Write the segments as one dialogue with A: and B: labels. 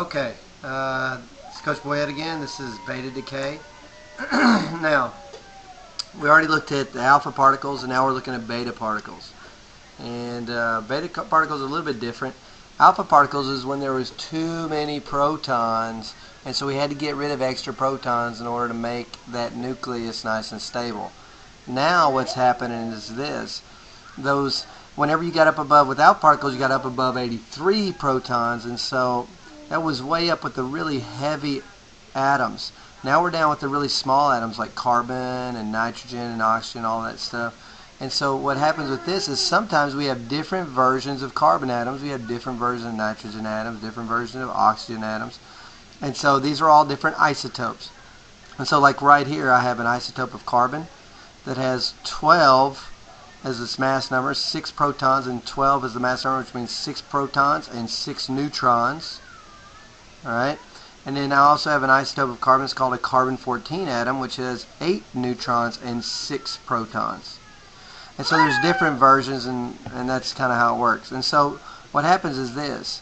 A: Okay, it's Coach Boyett again. This is beta decay. Now, we already looked at the alpha particles, and now we're looking at beta particles. And beta particles are a little bit different. Alpha particles is when there was too many protons, and so we had to get rid of extra protons in order to make that nucleus nice and stable. Now what's happening is this. Whenever you got up above without particles, you got up above 83 protons, and so that was way up with the really heavy atoms. Now we're down with the really small atoms like carbon and nitrogen and oxygen, all that stuff. And so what happens with this is sometimes we have different versions of carbon atoms, we have different versions of nitrogen atoms, different versions of oxygen atoms. And so these are all different isotopes. And so like right here I have an isotope of carbon that has 12 as its mass number, 6 protons, and 12 as the mass number, which means 6 protons and 6 neutrons. Alright? And then I also have an isotope of carbon. It's called a carbon-14 atom, which has 8 neutrons and 6 protons. And so there's different versions, and that's kind of how it works. And so what happens is this.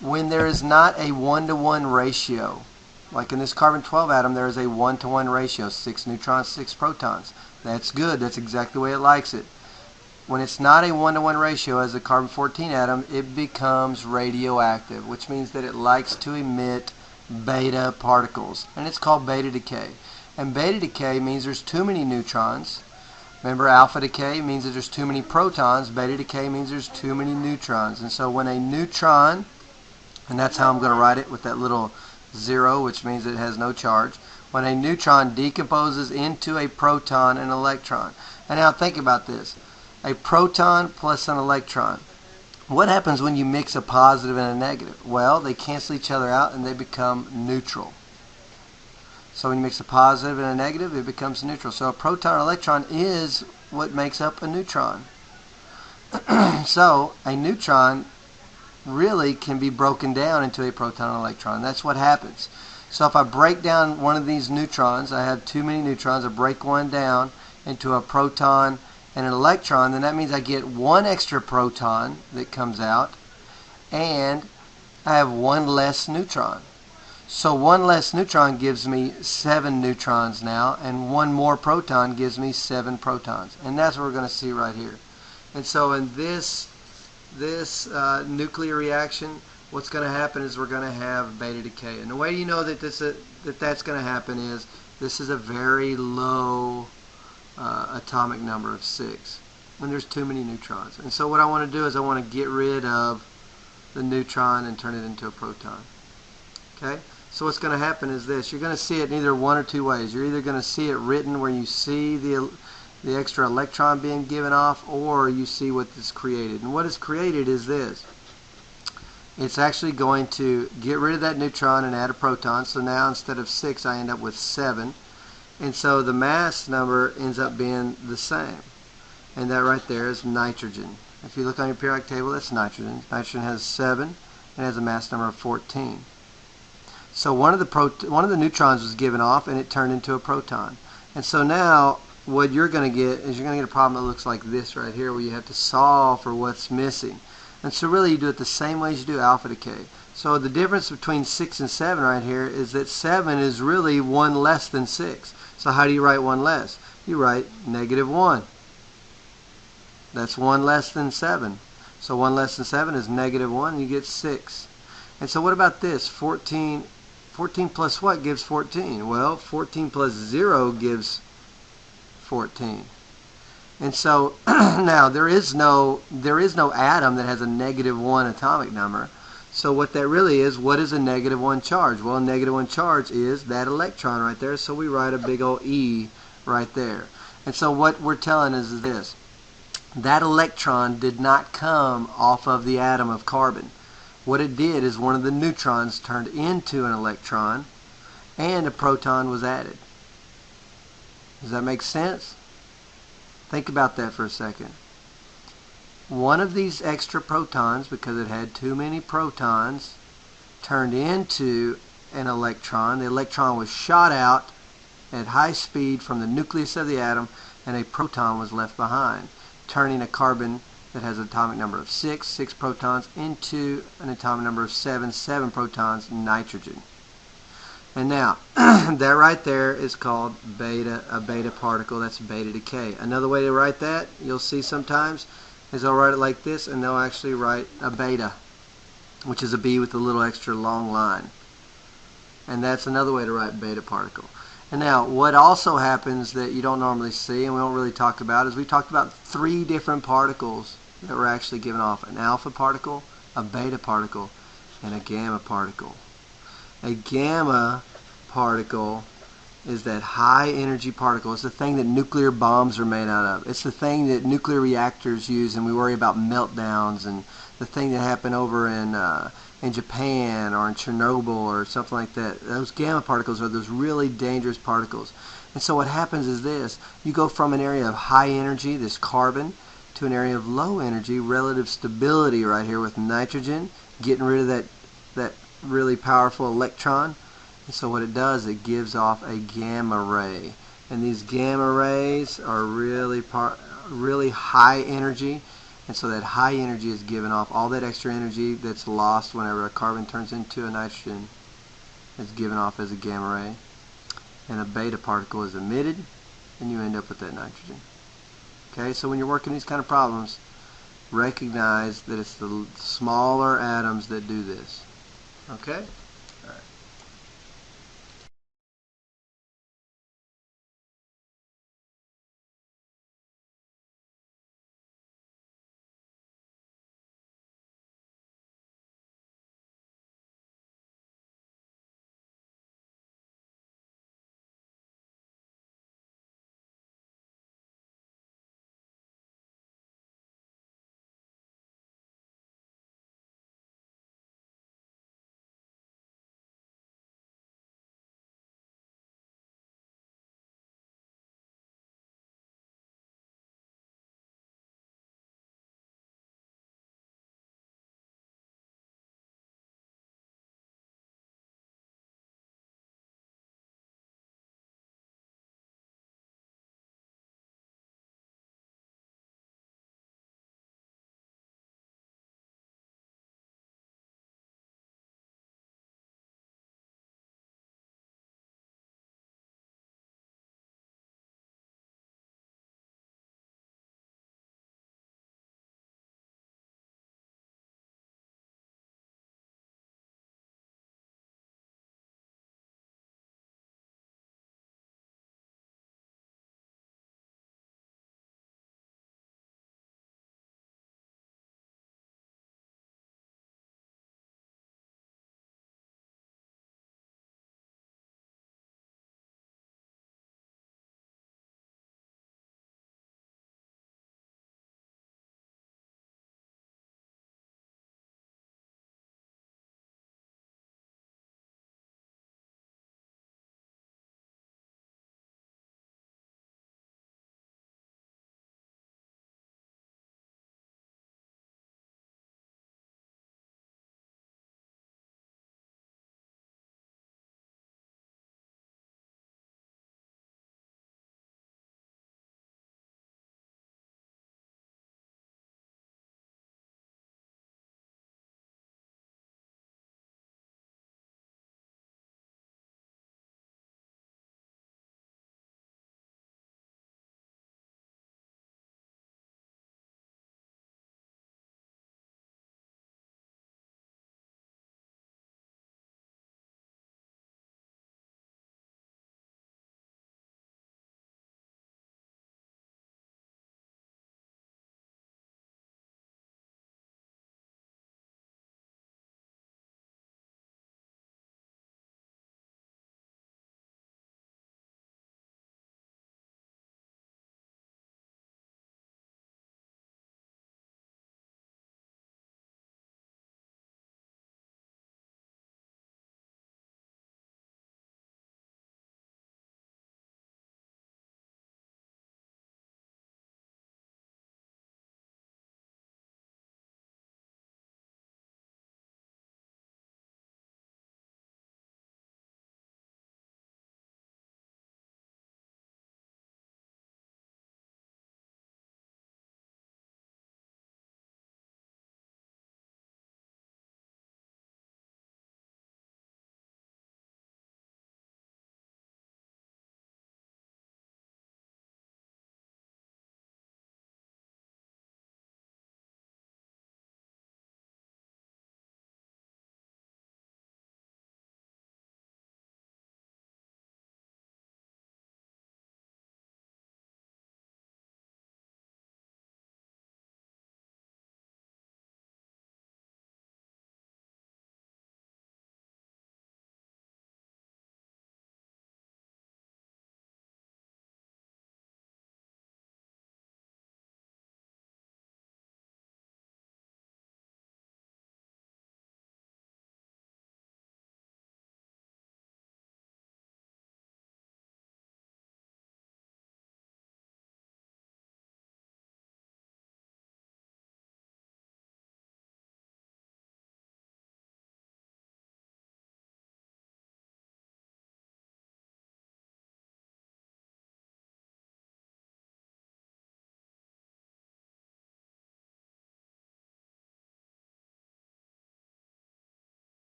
A: When there is not a 1-to-1 ratio, like in this carbon-12 atom, there is a 1-to-1 ratio, 6 neutrons, 6 protons. That's good. That's exactly the way it likes it. When it's not a 1-to-1 ratio as a carbon-14 atom, it becomes radioactive, which means that it likes to emit beta particles, and it's called beta decay. And beta decay means there's too many neutrons. Remember, alpha decay means that there's too many protons. Beta decay means there's too many neutrons. And so when a neutron, and that's how I'm going to write it with that little 0, which means it has no charge. When a neutron decomposes into a proton and electron. And now think about this. A proton plus an electron. What happens when you mix a positive and a negative? Well, they cancel each other out and they become neutral. So when you mix a positive and a negative, it becomes neutral. So a proton or electron is what makes up a neutron. So a neutron really can be broken down into a proton and electron. That's what happens. So if I break down one of these neutrons, I have too many neutrons, I break one down into a proton and an electron, then that means I get one extra proton that comes out, and I have one less neutron. So one less neutron gives me 7 neutrons now, and one more proton gives me 7 protons. And that's what we're going to see right here. And so in this nuclear reaction, what's going to happen is we're going to have beta decay. And the way you know that that's going to happen is this is a very low atomic number of 6 when there's too many neutrons. And so what I want to do is I want to get rid of the neutron and turn it into a proton. Okay? So what's going to happen is this. You're going to see it in either one or two ways. You're either going to see it written where you see the extra electron being given off, or you see what is created. And what is created is this. It's actually going to get rid of that neutron and add a proton. So now instead of 6, I end up with 7. And so the mass number ends up being the same. And that right there is nitrogen. If you look on your periodic table, that's nitrogen. Nitrogen has 7 and has a mass number of 14. So one of the neutrons was given off and it turned into a proton. And so now what you're going to get is you're going to get a problem that looks like this right here, where you have to solve for what's missing. And so really you do it the same way as you do alpha decay. So the difference between 6 and 7 right here is that 7 is really 1 less than 6. So how do you write 1 less? You write -1. That's 1 less than 7. So 1 less than 7 is -1, and you get 6. And so what about this? 14 plus what gives 14? Well, 14 plus 0 gives 14. And so now there is no atom that has a -1 atomic number. So what that really is, what is a -1 charge? Well, a -1 charge is that electron right there, so we write a big old E right there. And so what we're telling is this. That electron did not come off of the atom of carbon. What it did is one of the neutrons turned into an electron, and a proton was added. Does that make sense? Think about that for a second. One of these extra protons, because it had too many protons, turned into an electron. The electron was shot out at high speed from the nucleus of the atom, and a proton was left behind, turning a carbon that has an atomic number of 6 protons, into an atomic number of 7 protons, nitrogen. And now, that right there is called a beta particle. That's beta decay. Another way to write that, you'll see sometimes, is they'll write it like this, and they'll actually write a beta, which is a B with a little extra long line. And that's another way to write beta particle. And now, what also happens that you don't normally see, and we don't really talk about, is we talked about 3 different particles that were actually given off. An alpha particle, a beta particle, and a gamma particle. A gamma particle is that high energy particle. It's the thing that nuclear bombs are made out of. It's the thing that nuclear reactors use, and we worry about meltdowns, and the thing that happened over in Japan or in Chernobyl or something like that. Those gamma particles are those really dangerous particles. And so what happens is this: you go from an area of high energy, this carbon, to an area of low energy, relative stability right here with nitrogen, getting rid of that really powerful electron. And so what it does, it gives off a gamma ray. And these gamma rays are really high energy. And so that high energy is given off. All that extra energy that's lost whenever a carbon turns into a nitrogen is given off as a gamma ray. And a beta particle is emitted, and you end up with that nitrogen. Okay, so when you're working these kind of problems, recognize that it's the smaller atoms that do this. Okay?